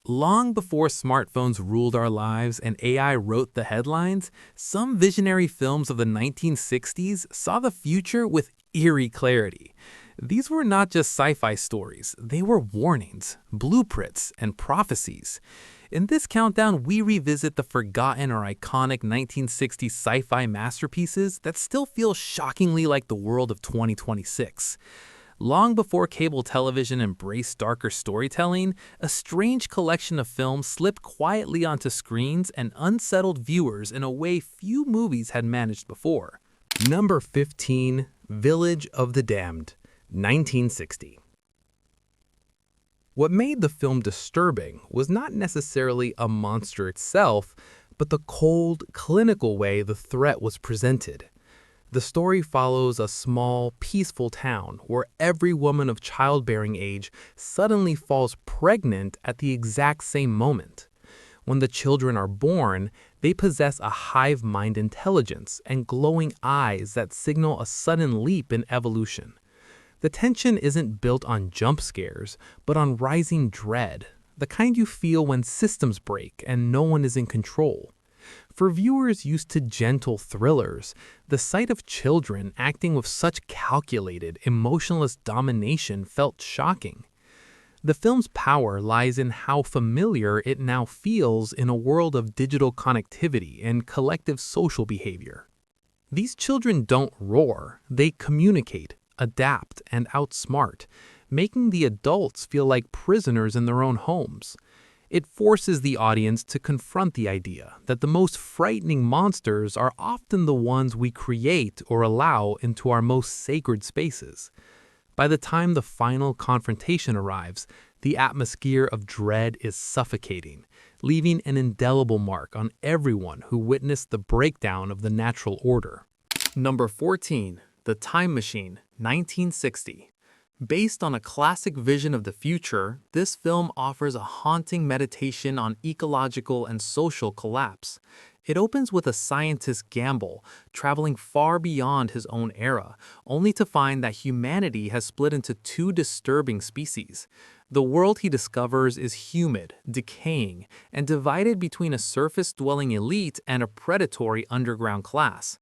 Long before smartphones ruled our lives and AI wrote the headlines, some visionary films of the 1960s saw the future with eerie clarity. These were not just sci-fi stories, they were warnings, blueprints, and prophecies. In this countdown, we revisit the forgotten or iconic 1960s sci-fi masterpieces that still feel shockingly like the world of 2026. Long before cable television embraced darker storytelling, a strange collection of films slipped quietly onto screens and unsettled viewers in a way few movies had managed before. Number 15, Village of the Damned, 1960. What made the film disturbing was not necessarily a monster itself, but the cold, clinical way the threat was presented. The story follows a small, peaceful town where every woman of childbearing age suddenly falls pregnant at the exact same moment. When the children are born, they possess a hive-mind intelligence and glowing eyes that signal a sudden leap in evolution. The tension isn't built on jump scares, but on rising dread, the kind you feel when systems break and no one is in control. For viewers used to gentle thrillers, the sight of children acting with such calculated, emotionless domination felt shocking. The film's power lies in how familiar it now feels in a world of digital connectivity and collective social behavior. These children don't roar, they communicate, adapt, and outsmart, making the adults feel like prisoners in their own homes. It forces the audience to confront the idea that the most frightening monsters are often the ones we create or allow into our most sacred spaces. By the time the final confrontation arrives, the atmosphere of dread is suffocating, leaving an indelible mark on everyone who witnessed the breakdown of the natural order. Number 14, The Time Machine, 1960. Based on a classic vision of the future, this film offers a haunting meditation on ecological and social collapse. It opens with a scientist's gamble, traveling far beyond his own era, only to find that humanity has split into two disturbing species. The world he discovers is humid, decaying, and divided between a surface-dwelling elite and a predatory underground class.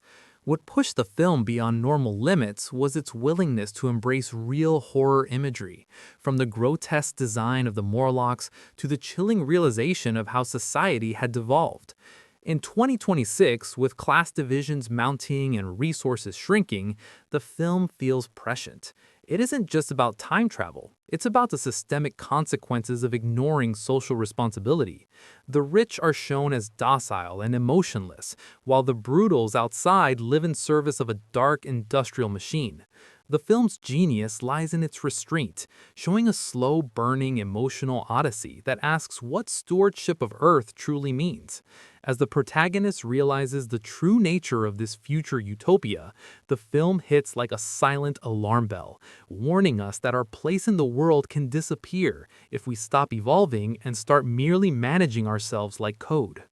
What pushed the film beyond normal limits was its willingness to embrace real horror imagery, from the grotesque design of the Morlocks to the chilling realization of how society had devolved. In 2026, with class divisions mounting and resources shrinking, the film feels prescient. It isn't just about time travel. It's about the systemic consequences of ignoring social responsibility. The rich are shown as docile and emotionless, while the brutals outside live in service of a dark industrial machine. The film's genius lies in its restraint, showing a slow-burning emotional odyssey that asks what stewardship of Earth truly means. As the protagonist realizes the true nature of this future utopia, the film hits like a silent alarm bell, warning us that our place in the world can disappear if we stop evolving and start merely managing ourselves like code.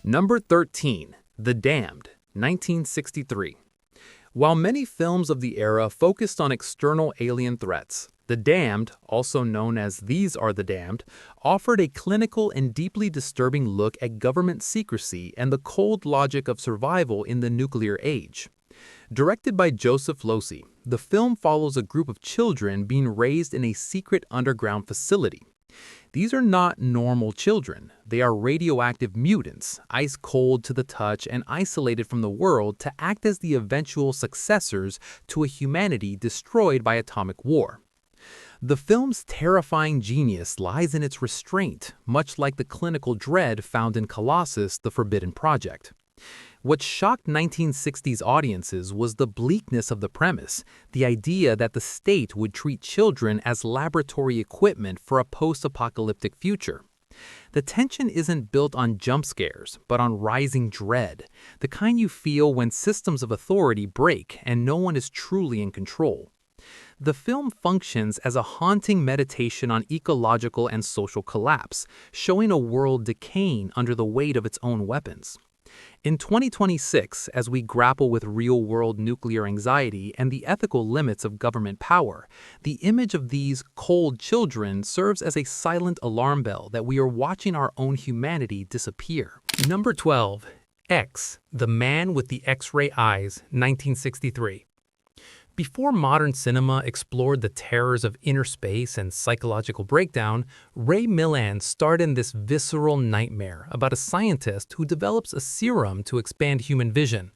Number 13, The Damned, 1963. While many films of the era focused on external alien threats, The Damned, also known as These Are the Damned, offered a clinical and deeply disturbing look at government secrecy and the cold logic of survival in the nuclear age. Directed by Losey, the film follows a group of children being raised in a secret underground facility. These are not normal children. They are radioactive mutants, ice cold to the touch and isolated from the world to act as the eventual successors to a humanity destroyed by atomic war. The film's terrifying genius lies in its restraint, much like the clinical dread found in Colossus: The Forbidden Project. What shocked 1960s audiences was the bleakness of the premise, the idea that the state would treat children as laboratory equipment for a post-apocalyptic future. The tension isn't built on jump scares, but on rising dread, the kind you feel when systems of authority break and no one is truly in control. The film functions as a haunting meditation on ecological and social collapse, showing a world decaying under the weight of its own weapons. In 2026, as we grapple with real-world nuclear anxiety and the ethical limits of government power, the image of these cold children serves as a silent alarm bell that we are watching our own humanity disappear. Number 12. X, The Man with the X-Ray Eyes, 1963. Before modern cinema explored the terrors of inner space and psychological breakdown, Ray Milland starred in this visceral nightmare about a scientist who develops a serum to expand human vision.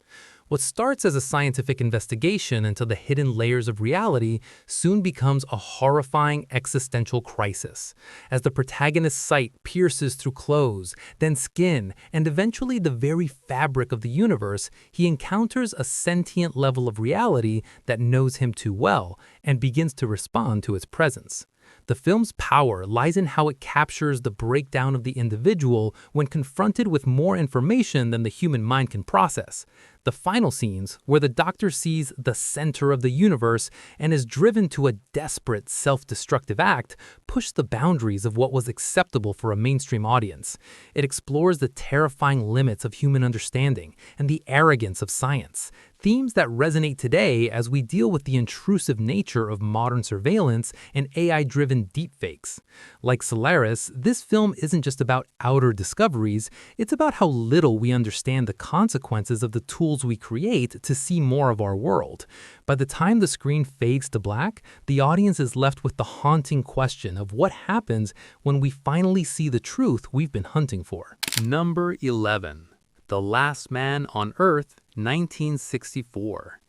What starts as a scientific investigation into the hidden layers of reality soon becomes a horrifying existential crisis. As the protagonist's sight pierces through clothes, then skin, and eventually the very fabric of the universe, he encounters a sentient level of reality that knows him too well and begins to respond to its presence. The film's power lies in how it captures the breakdown of the individual when confronted with more information than the human mind can process. The final scenes, where the Doctor sees the center of the universe and is driven to a desperate, self-destructive act, push the boundaries of what was acceptable for a mainstream audience. It explores the terrifying limits of human understanding and the arrogance of science, themes that resonate today as we deal with the intrusive nature of modern surveillance and AI-driven deepfakes. Like Solaris, this film isn't just about outer discoveries, it's about how little we understand the consequences of the tools we create to see more of our world. By the time the screen fades to black, the audience is left with the haunting question of what happens when we finally see the truth we've been hunting for. Number 11. The Last Man on Earth, 1964.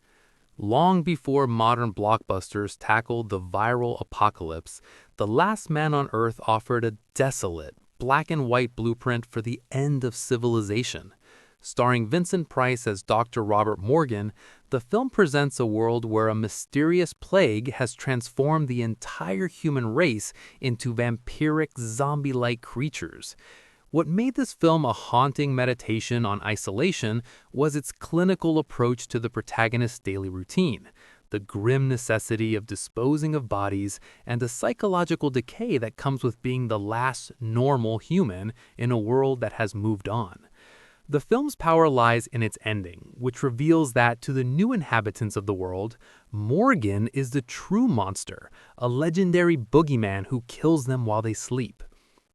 Long before modern blockbusters tackled the viral apocalypse, The Last Man on Earth offered a desolate, black and white blueprint for the end of civilization. Starring Vincent Price as Dr. Robert Morgan, the film presents a world where a mysterious plague has transformed the entire human race into vampiric, zombie-like creatures. What made this film a haunting meditation on isolation was its clinical approach to the protagonist's daily routine, the grim necessity of disposing of bodies, and the psychological decay that comes with being the last normal human in a world that has moved on. The film's power lies in its ending, which reveals that to the new inhabitants of the world, Morgan is the true monster, a legendary boogeyman who kills them while they sleep.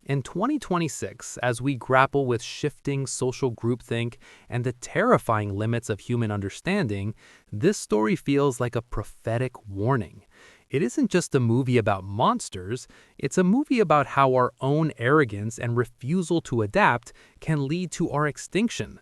In 2026, as we grapple with shifting social groupthink and the terrifying limits of human understanding, this story feels like a prophetic warning. It isn't just a movie about monsters, it's a movie about how our own arrogance and refusal to adapt can lead to our extinction.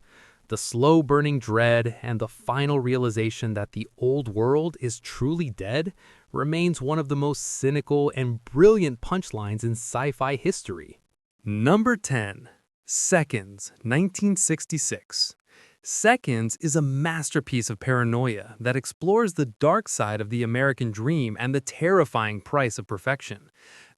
The slow-burning dread and the final realization that the old world is truly dead remains one of the most cynical and brilliant punchlines in sci-fi history. Number 10. Seconds, 1966. Seconds is a masterpiece of paranoia that explores the dark side of the American dream and the terrifying price of perfection.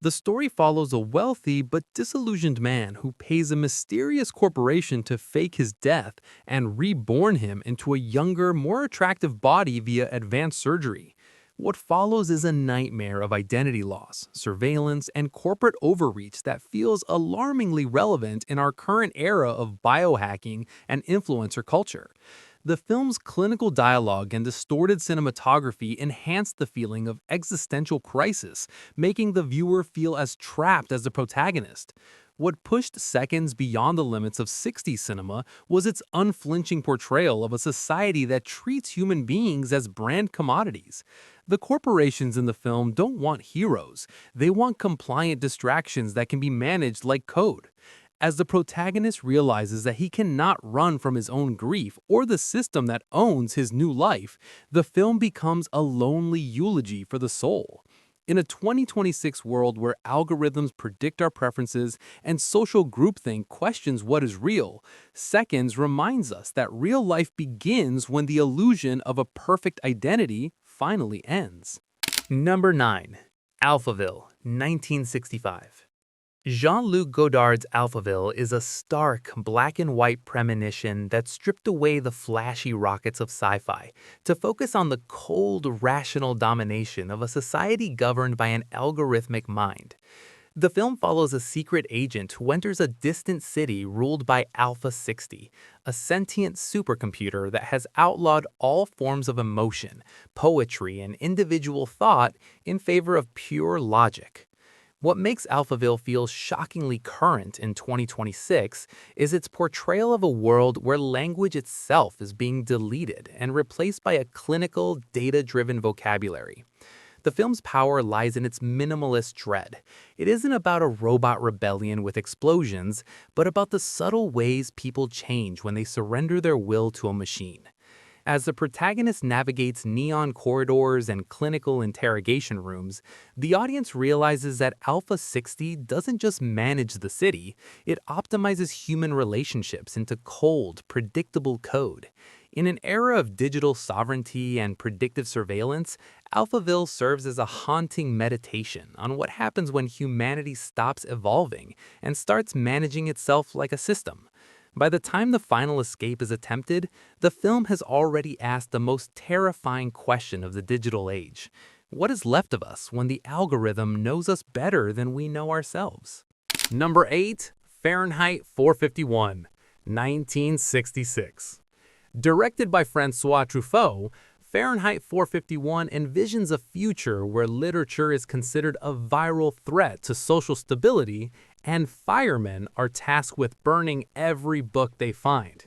The story follows a wealthy but disillusioned man who pays a mysterious corporation to fake his death and reborn him into a younger, more attractive body via advanced surgery. What follows is a nightmare of identity loss, surveillance, and corporate overreach that feels alarmingly relevant in our current era of biohacking and influencer culture. The film's clinical dialogue and distorted cinematography enhance the feeling of existential crisis, making the viewer feel as trapped as the protagonist. What pushed Seconds beyond the limits of 60s cinema was its unflinching portrayal of a society that treats human beings as brand commodities. The corporations in the film don't want heroes, they want compliant distractions that can be managed like code. As the protagonist realizes that he cannot run from his own grief or the system that owns his new life, the film becomes a lonely eulogy for the soul. In a 2026 world where algorithms predict our preferences and social groupthink questions what is real, Seconds reminds us that real life begins when the illusion of a perfect identity finally ends. Number 9. Alphaville, 1965. Jean-Luc Godard's Alphaville is a stark black-and-white premonition that stripped away the flashy rockets of sci-fi to focus on the cold, rational domination of a society governed by an algorithmic mind. The film follows a secret agent who enters a distant city ruled by Alpha 60, a sentient supercomputer that has outlawed all forms of emotion, poetry, and individual thought in favor of pure logic. What makes Alphaville feel shockingly current in 2026 is its portrayal of a world where language itself is being deleted and replaced by a clinical, data-driven vocabulary. The film's power lies in its minimalist dread. It isn't about a robot rebellion with explosions, but about the subtle ways people change when they surrender their will to a machine. As the protagonist navigates neon corridors and clinical interrogation rooms, the audience realizes that Alpha 60 doesn't just manage the city, it optimizes human relationships into cold, predictable code. In an era of digital sovereignty and predictive surveillance, Alphaville serves as a haunting meditation on what happens when humanity stops evolving and starts managing itself like a system. By the time the final escape is attempted, the film has already asked the most terrifying question of the digital age. What is left of us when the algorithm knows us better than we know ourselves? Number 8. Fahrenheit 451, 1966. Directed by Francois Truffaut, Fahrenheit 451 envisions a future where literature is considered a viral threat to social stability and firemen are tasked with burning every book they find.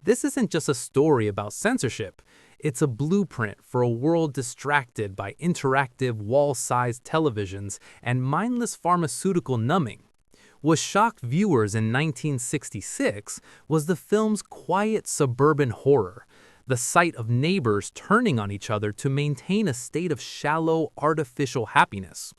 This isn't just a story about censorship, it's a blueprint for a world distracted by interactive wall-sized televisions and mindless pharmaceutical numbing. What shocked viewers in 1966 was the film's quiet suburban horror, the sight of neighbors turning on each other to maintain a state of shallow, artificial happiness.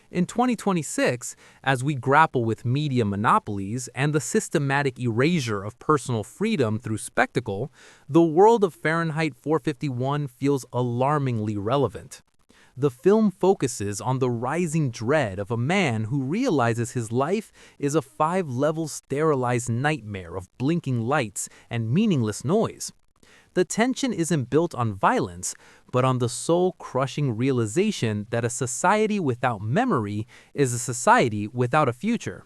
In 2026, as we grapple with media monopolies and the systematic erasure of personal freedom through spectacle, the world of Fahrenheit 451 feels alarmingly relevant. The film focuses on the rising dread of a man who realizes his life is a 5-level sterilized nightmare of blinking lights and meaningless noise. The tension isn't built on violence, but on the soul-crushing realization that a society without memory is a society without a future.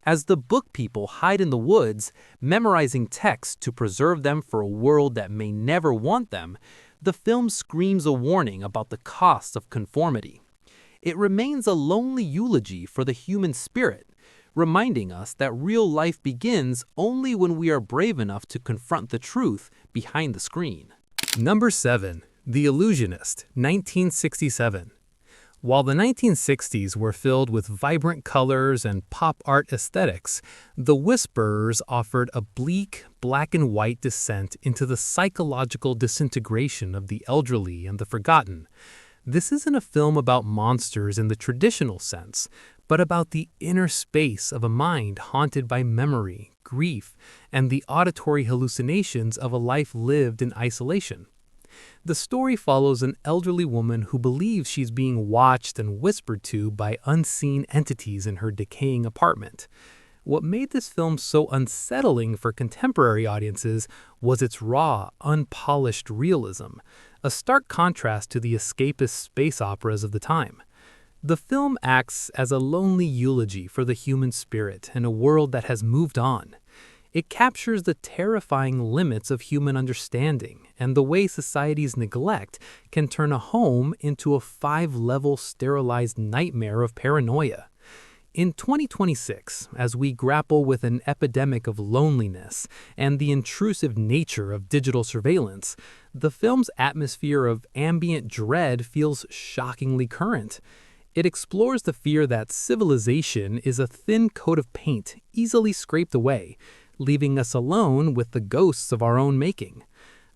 As the book people hide in the woods, memorizing texts to preserve them for a world that may never want them, the film screams a warning about the cost of conformity. It remains a lonely eulogy for the human spirit, reminding us that real life begins only when we are brave enough to confront the truth behind the screen. Number 7. The Illusionist, 1967. While the 1960s were filled with vibrant colors and pop art aesthetics, The Whisperers offered a bleak, black and white descent into the psychological disintegration of the elderly and the forgotten. This isn't a film about monsters in the traditional sense, but about the inner space of a mind haunted by memory, grief, and the auditory hallucinations of a life lived in isolation. The story follows an elderly woman who believes she's being watched and whispered to by unseen entities in her decaying apartment. What made this film so unsettling for contemporary audiences was its raw, unpolished realism, a stark contrast to the escapist space operas of the time. The film acts as a lonely eulogy for the human spirit in a world that has moved on. It captures the terrifying limits of human understanding and the way society's neglect can turn a home into a 5-level sterilized nightmare of paranoia. In 2026, as we grapple with an epidemic of loneliness and the intrusive nature of digital surveillance, the film's atmosphere of ambient dread feels shockingly current. It explores the fear that civilization is a thin coat of paint easily scraped away, leaving us alone with the ghosts of our own making.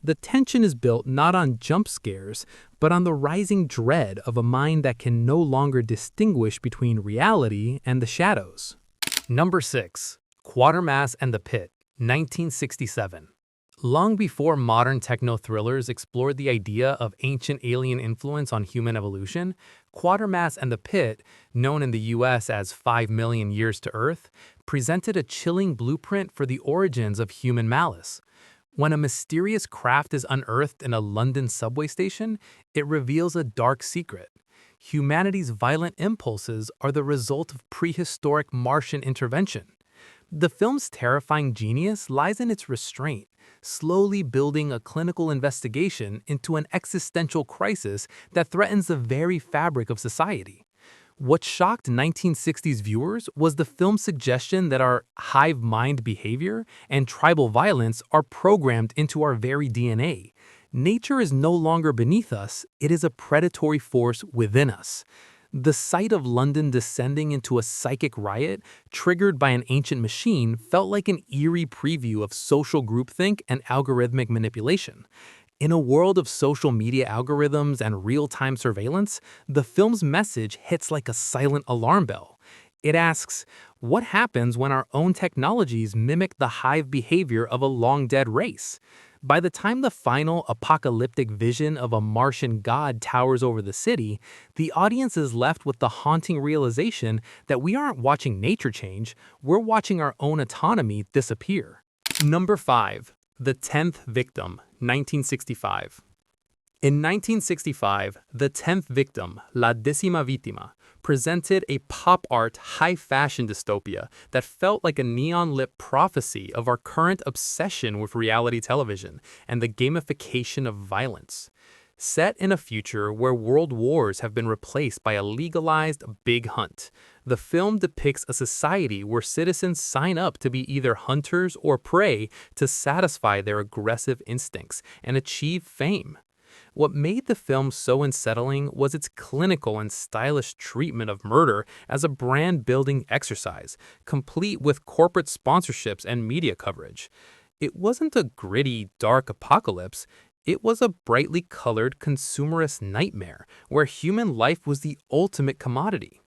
The tension is built not on jump scares, but on the rising dread of a mind that can no longer distinguish between reality and the shadows. Number 6. Quatermass and the Pit, 1967. Long before modern techno-thrillers explored the idea of ancient alien influence on human evolution, Quatermass and the Pit, known in the US as 5 Million Years to Earth, presented a chilling blueprint for the origins of human malice. When a mysterious craft is unearthed in a London subway station, it reveals a dark secret. Humanity's violent impulses are the result of prehistoric Martian intervention. The film's terrifying genius lies in its restraint, slowly building a clinical investigation into an existential crisis that threatens the very fabric of society. What shocked 1960s viewers was the film's suggestion that our hive mind behavior and tribal violence are programmed into our very DNA. Nature is no longer beneath us, it is a predatory force within us. The sight of London descending into a psychic riot triggered by an ancient machine felt like an eerie preview of social groupthink and algorithmic manipulation. In a world of social media algorithms and real-time surveillance, the film's message hits like a silent alarm bell. It asks, what happens when our own technologies mimic the hive behavior of a long-dead race? By the time the final apocalyptic vision of a Martian god towers over the city, the audience is left with the haunting realization that we aren't watching nature change, we're watching our own autonomy disappear. Number 5. The 10th Victim, 1965. In 1965, The 10th Victim, La Décima Víctima, presented a pop art high-fashion dystopia that felt like a neon-lit prophecy of our current obsession with reality television and the gamification of violence. Set in a future where world wars have been replaced by a legalized big hunt, the film depicts a society where citizens sign up to be either hunters or prey to satisfy their aggressive instincts and achieve fame. What made the film so unsettling was its clinical and stylish treatment of murder as a brand-building exercise, complete with corporate sponsorships and media coverage. It wasn't a gritty, dark apocalypse. It was a brightly colored consumerist nightmare where human life was the ultimate commodity.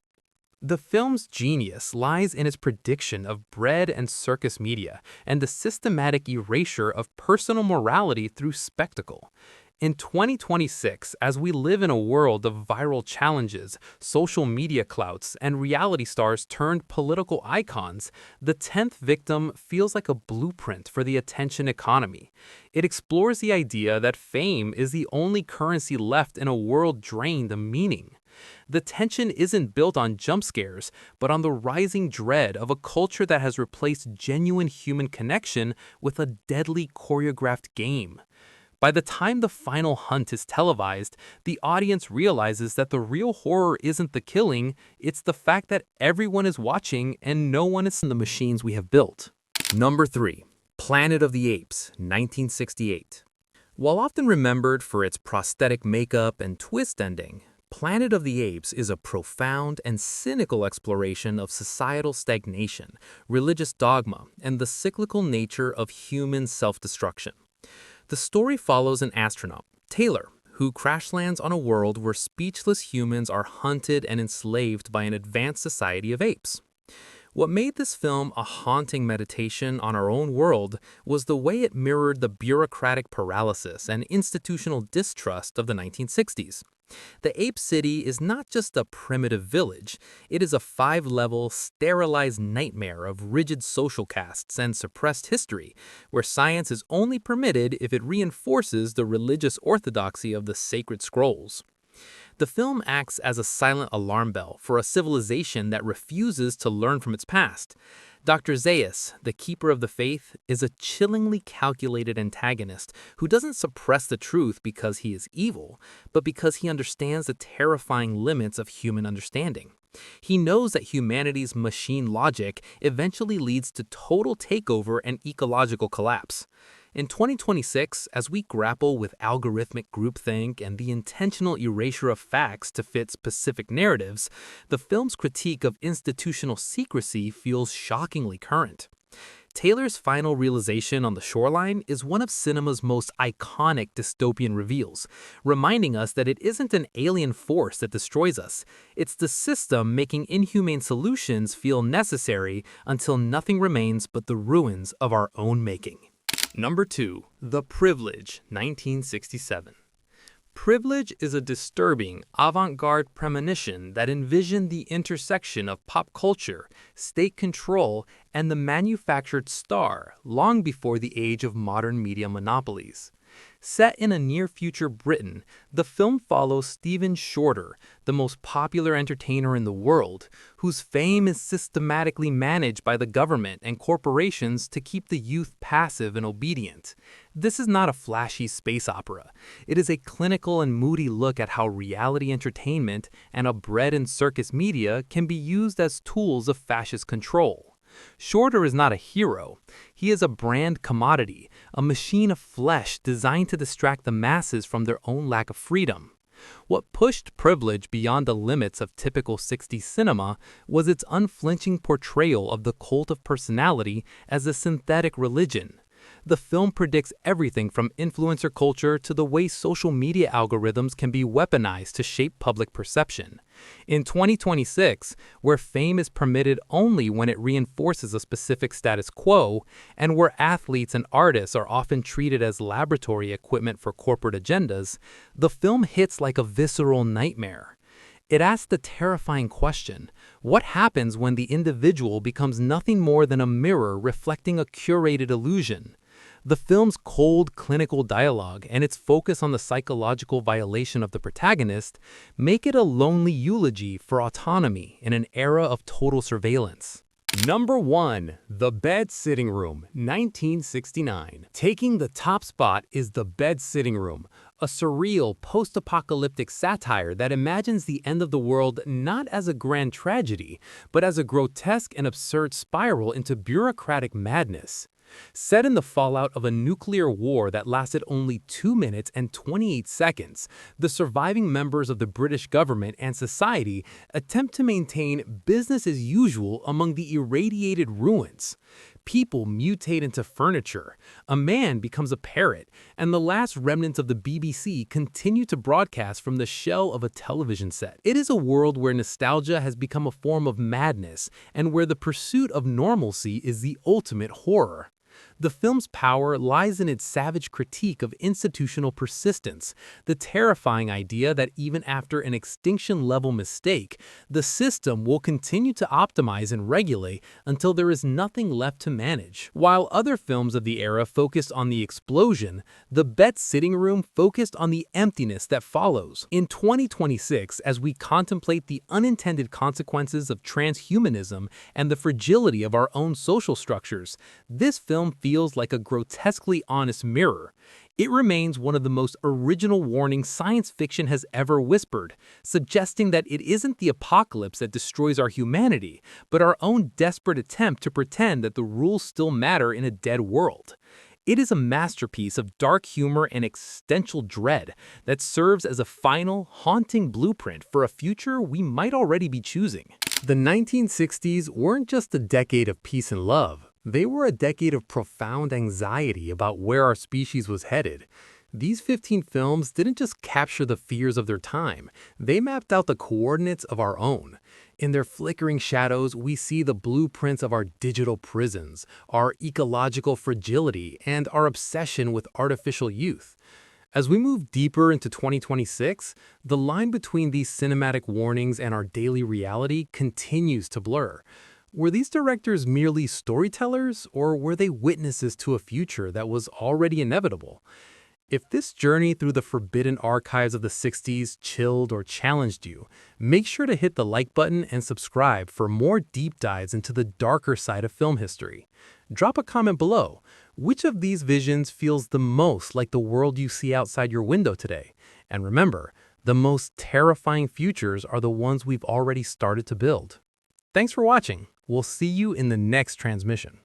The film's genius lies in its prediction of bread and circus media and the systematic erasure of personal morality through spectacle. In 2026, as we live in a world of viral challenges, social media clouts, and reality stars turned political icons, The 10th Victim feels like a blueprint for the attention economy. It explores the idea that fame is the only currency left in a world drained of meaning. The tension isn't built on jump scares, but on the rising dread of a culture that has replaced genuine human connection with a deadly choreographed game. By the time the final hunt is televised, the audience realizes that the real horror isn't the killing, it's the fact that everyone is watching and no one is in the machines we have built. Number 3. Planet of the Apes, 1968. While often remembered for its prosthetic makeup and twist ending, Planet of the Apes is a profound and cynical exploration of societal stagnation, religious dogma, and the cyclical nature of human self-destruction. The story follows an astronaut, Taylor, who crash lands on a world where speechless humans are hunted and enslaved by an advanced society of apes. What made this film a haunting meditation on our own world was the way it mirrored the bureaucratic paralysis and institutional distrust of the 1960s. The Ape City is not just a primitive village, it is a 5-level, sterilized nightmare of rigid social castes and suppressed history, where science is only permitted if it reinforces the religious orthodoxy of the sacred scrolls. The film acts as a silent alarm bell for a civilization that refuses to learn from its past. Dr. Zaius, the Keeper of the Faith, is a chillingly calculated antagonist who doesn't suppress the truth because he is evil, but because he understands the terrifying limits of human understanding. He knows that humanity's machine logic eventually leads to total takeover and ecological collapse. In 2026, as we grapple with algorithmic groupthink and the intentional erasure of facts to fit specific narratives, the film's critique of institutional secrecy feels shockingly current. Taylor's final realization on the shoreline is one of cinema's most iconic dystopian reveals, reminding us that it isn't an alien force that destroys us. It's the system making inhumane solutions feel necessary until nothing remains but the ruins of our own making. Number 2. The Privilege, 1967. Privilege is a disturbing, avant-garde premonition that envisioned the intersection of pop culture, state control, and the manufactured star long before the age of modern media monopolies. Set in a near-future Britain, the film follows Stephen Shorter, the most popular entertainer in the world, whose fame is systematically managed by the government and corporations to keep the youth passive and obedient. This is not a flashy space opera. It is a clinical and moody look at how reality entertainment and a bread and circus media can be used as tools of fascist control. Shorter is not a hero. He is a brand commodity, a machine of flesh designed to distract the masses from their own lack of freedom. What pushed privilege beyond the limits of typical 60s cinema was its unflinching portrayal of the cult of personality as a synthetic religion. The film predicts everything from influencer culture to the way social media algorithms can be weaponized to shape public perception. In 2026, where fame is permitted only when it reinforces a specific status quo, and where athletes and artists are often treated as laboratory equipment for corporate agendas, the film hits like a visceral nightmare. It asks the terrifying question, what happens when the individual becomes nothing more than a mirror reflecting a curated illusion? The film's cold, clinical dialogue and its focus on the psychological violation of the protagonist make it a lonely eulogy for autonomy in an era of total surveillance. Number 1. The Bedsitting Room, 1969. Taking the top spot is The Bedsitting Room, a surreal, post-apocalyptic satire that imagines the end of the world not as a grand tragedy, but as a grotesque and absurd spiral into bureaucratic madness. Set in the fallout of a nuclear war that lasted only 2 minutes and 28 seconds, the surviving members of the British government and society attempt to maintain business as usual among the irradiated ruins. People mutate into furniture, a man becomes a parrot, and the last remnants of the BBC continue to broadcast from the shell of a television set. It is a world where nostalgia has become a form of madness and where the pursuit of normalcy is the ultimate horror. The film's power lies in its savage critique of institutional persistence, the terrifying idea that even after an extinction-level mistake, the system will continue to optimize and regulate until there is nothing left to manage. While other films of the era focused on the explosion, The Bedsitting Room focused on the emptiness that follows. In 2026, as we contemplate the unintended consequences of transhumanism and the fragility of our own social structures, this film feels like a grotesquely honest mirror. It remains one of the most original warnings science fiction has ever whispered, suggesting that it isn't the apocalypse that destroys our humanity, but our own desperate attempt to pretend that the rules still matter in a dead world. It is a masterpiece of dark humor and existential dread that serves as a final, haunting blueprint for a future we might already be choosing. The 1960s weren't just a decade of peace and love. They were a decade of profound anxiety about where our species was headed. These 15 films didn't just capture the fears of their time, they mapped out the coordinates of our own. In their flickering shadows, we see the blueprints of our digital prisons, our ecological fragility, and our obsession with artificial youth. As we move deeper into 2026, the line between these cinematic warnings and our daily reality continues to blur. Were these directors merely storytellers, or were they witnesses to a future that was already inevitable? If this journey through the forbidden archives of the 60s chilled or challenged you, make sure to hit the like button and subscribe for more deep dives into the darker side of film history. Drop a comment below. Which of these visions feels the most like the world you see outside your window today? And remember, the most terrifying futures are the ones we've already started to build. Thanks for watching. We'll see you in the next transmission.